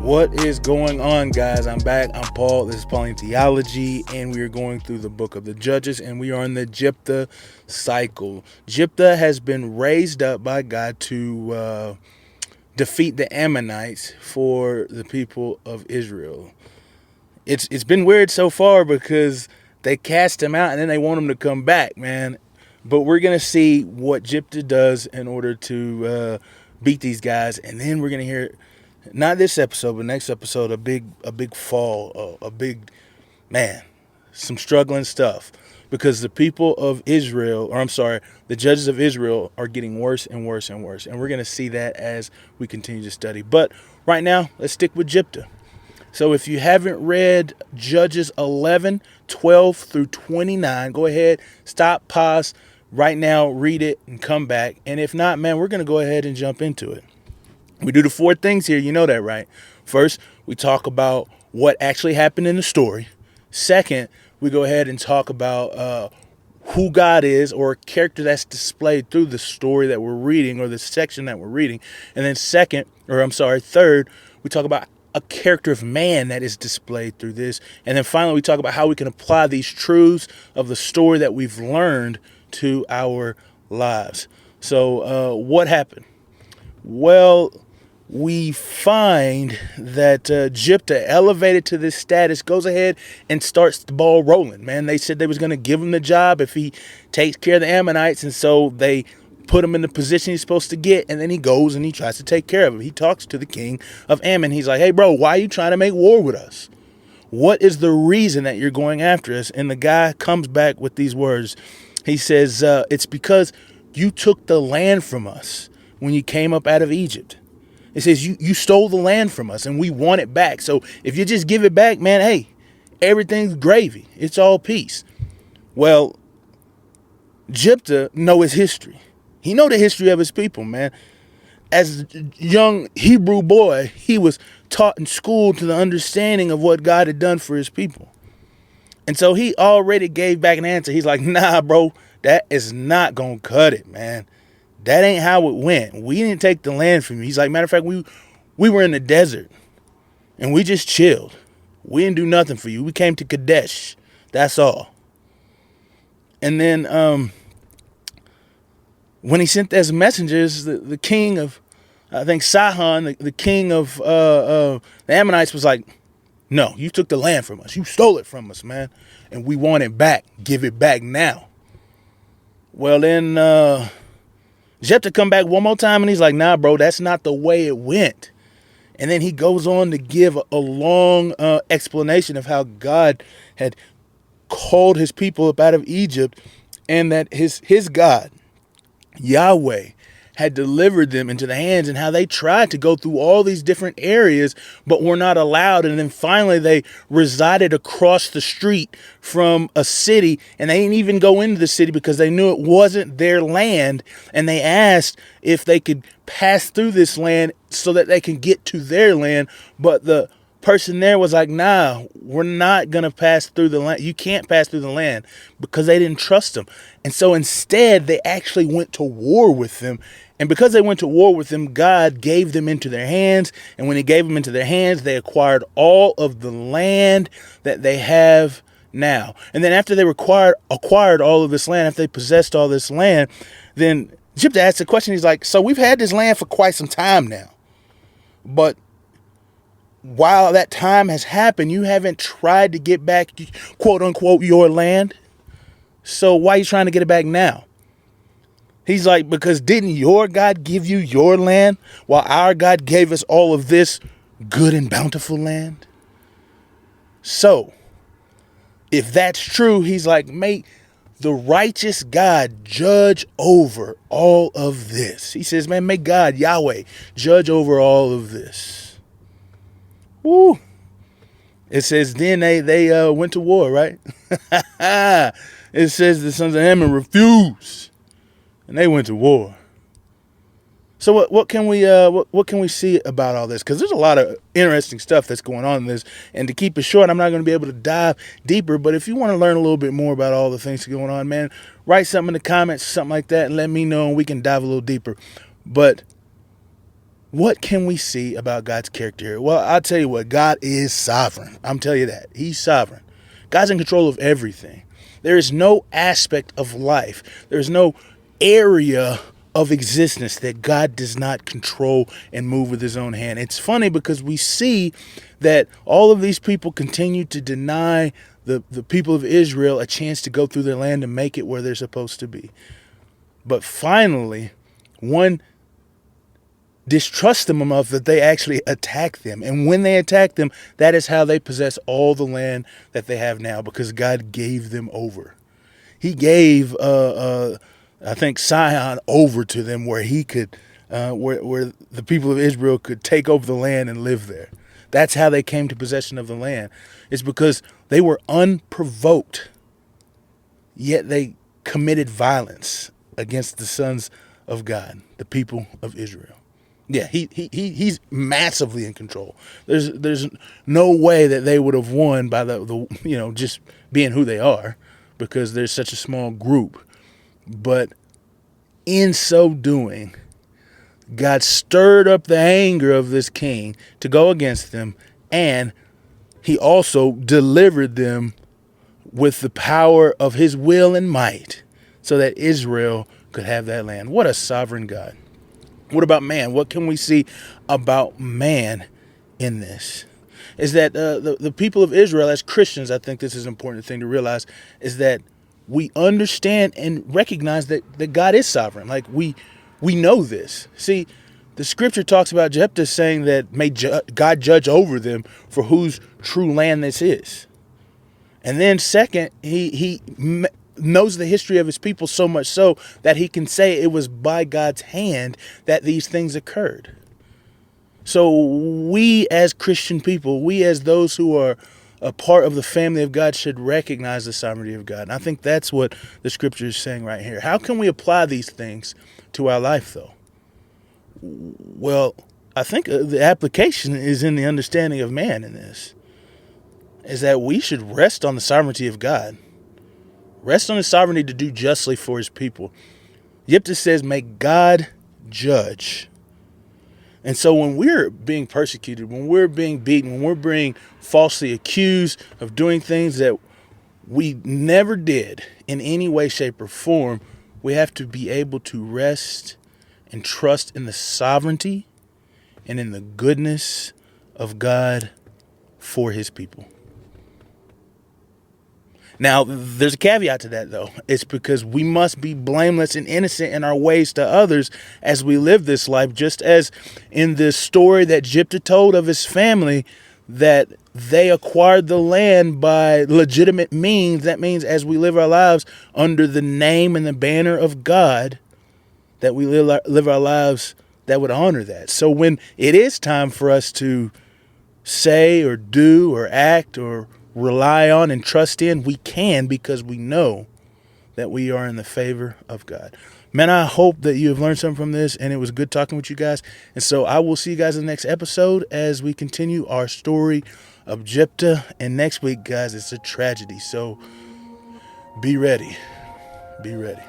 What is going on, guys? I'm back. I'm Paul. This is Pauline Theology, and we are going through the book of the Judges, and we are in the Jephthah cycle. Jephthah has been raised up by God to defeat the Ammonites for the people of Israel. It's been weird so far because they cast him out, and then they want him to come back, man. But we're going to see what Jephthah does in order to beat these guys, and then we're going to hear, not this episode, but next episode, a big fall, a big, man, some struggling stuff. Because the people of Israel, the judges of Israel are getting worse and worse and worse. And we're going to see that as we continue to study. But right now, let's stick with Jephthah. So if you haven't read Judges 11, 12 through 29, go ahead, stop, pause right now, read it, and come back. And if not, man, we're going to go ahead and jump into it. We do the four things here. You know that, right? First, we talk about what actually happened in the story. Second, we go ahead and talk about who God is, or a character that's displayed through the story that we're reading, or the section that we're reading. And then third, we talk about a character of man that is displayed through this. And then finally, we talk about how we can apply these truths of the story that we've learned to our lives. So what happened? Well, we find that Jephthah, elevated to this status, goes ahead and starts the ball rolling, man. They said they was going to give him the job if he takes care of the Ammonites, and so they put him in the position he's supposed to get, and then he goes and he tries to take care of him. He talks to the king of Ammon. He's like, hey, bro, why are you trying to make war with us? What is the reason that you're going after us? And the guy comes back with these words. He says, it's because you took the land from us when you came up out of Egypt. It says you stole the land from us and we want it back. So if you just give it back, man, hey, everything's gravy. It's all peace. Well, Jephthah know his history. He know the history of his people, man. As a young Hebrew boy, he was taught in school to the understanding of what God had done for his people. And so he already gave back an answer. He's like, nah, bro, that is not going to cut it, man. That ain't how it went. We didn't take the land from you. He's like, matter of fact, we were in the desert and we just chilled. We didn't do nothing for you. We came to Kadesh. That's all. And then when he sent as messengers, the king of, I think Sihon, the king of the Ammonites, was like, no, you took the land from us. You stole it from us, man. And we want it back. Give it back now. Well, then Jephthah come back one more time and he's like, nah, bro, that's not the way it went. And then he goes on to give a long explanation of how God had called his people up out of Egypt, and that his God, Yahweh, had delivered them into the hands, and how they tried to go through all these different areas but were not allowed. And then finally they resided across the street from a city, and they didn't even go into the city because they knew it wasn't their land. And they asked if they could pass through this land so that they can get to their land. But the person there was like, nah, we're not going to pass through the land. You can't pass through the land, because they didn't trust them. And so instead, they actually went to war with them. And because they went to war with them, God gave them into their hands. And when he gave them into their hands, they acquired all of the land that they have now. And then after they acquired all of this land, after they possessed all this land, then Jephthah asked the question. He's like, so we've had this land for quite some time now, but while that time has happened, you haven't tried to get back, quote unquote, your land. So why are you trying to get it back now? He's like, because didn't your God give you your land while our God gave us all of this good and bountiful land? So if that's true, he's like, may the righteous God judge over all of this. He says, man, may God, Yahweh, judge over all of this. Woo. It says then they went to war, right? It says the sons of Ammon refused, and they went to war. So what can we see about all this? Because there's a lot of interesting stuff that's going on in this. And to keep it short, I'm not going to be able to dive deeper. But if you want to learn a little bit more about all the things going on, man, write something in the comments, something like that, and let me know, and we can dive a little deeper. But what can we see about God's character here? Well, I'll tell you what, God is sovereign. I'm telling you that. He's sovereign. God's in control of everything. There is no aspect of life. There's no area of existence that God does not control and move with his own hand. It's funny because we see that all of these people continue to deny the people of Israel a chance to go through their land and make it where they're supposed to be. But finally, one distrust them enough that they actually attack them. And when they attack them, that is how they possess all the land that they have now, because God gave them over. He gave, I think, Sihon over to them where he could, where the people of Israel could take over the land and live there. That's how they came to possession of the land. It's because they were unprovoked, yet they committed violence against the sons of God, the people of Israel. Yeah, he's massively in control. There's no way that they would have won by the just being who they are, because there's such a small group. But in so doing, God stirred up the anger of this king to go against them, and he also delivered them with the power of his will and might so that Israel could have that land. What a sovereign God. What about man? What can we see about man in this? Is that the people of Israel, as Christians, I think this is an important thing to realize, is that we understand and recognize that God is sovereign. Like we know this. See, the scripture talks about Jephthah saying that may God judge over them for whose true land this is. And then second, he knows the history of his people so much so that he can say it was by God's hand that these things occurred. So we as Christian people, we as those who are a part of the family of God, should recognize the sovereignty of God. And I think that's what the scripture is saying right here. How can we apply these things to our life, though? Well, I think the application is in the understanding of man in this, is that we should rest on the sovereignty of God. Rest on his sovereignty to do justly for his people. Jephthah says, may God judge. And so when we're being persecuted, when we're being beaten, when we're being falsely accused of doing things that we never did in any way, shape, or form, we have to be able to rest and trust in the sovereignty and in the goodness of God for his people. Now, there's a caveat to that, though. It's because we must be blameless and innocent in our ways to others as we live this life, just as in the story that Jephthah told of his family, that they acquired the land by legitimate means. That means as we live our lives under the name and the banner of God, that we live our lives that would honor that. So when it is time for us to say or do or act or rely on and trust in, we can, because we know that we are in the favor of God. Man, I hope that you have learned something from this, and it was good talking with you guys. And so I will see you guys in the next episode as we continue our story of Jephthah. And next week, guys, it's a tragedy. So be ready. Be ready.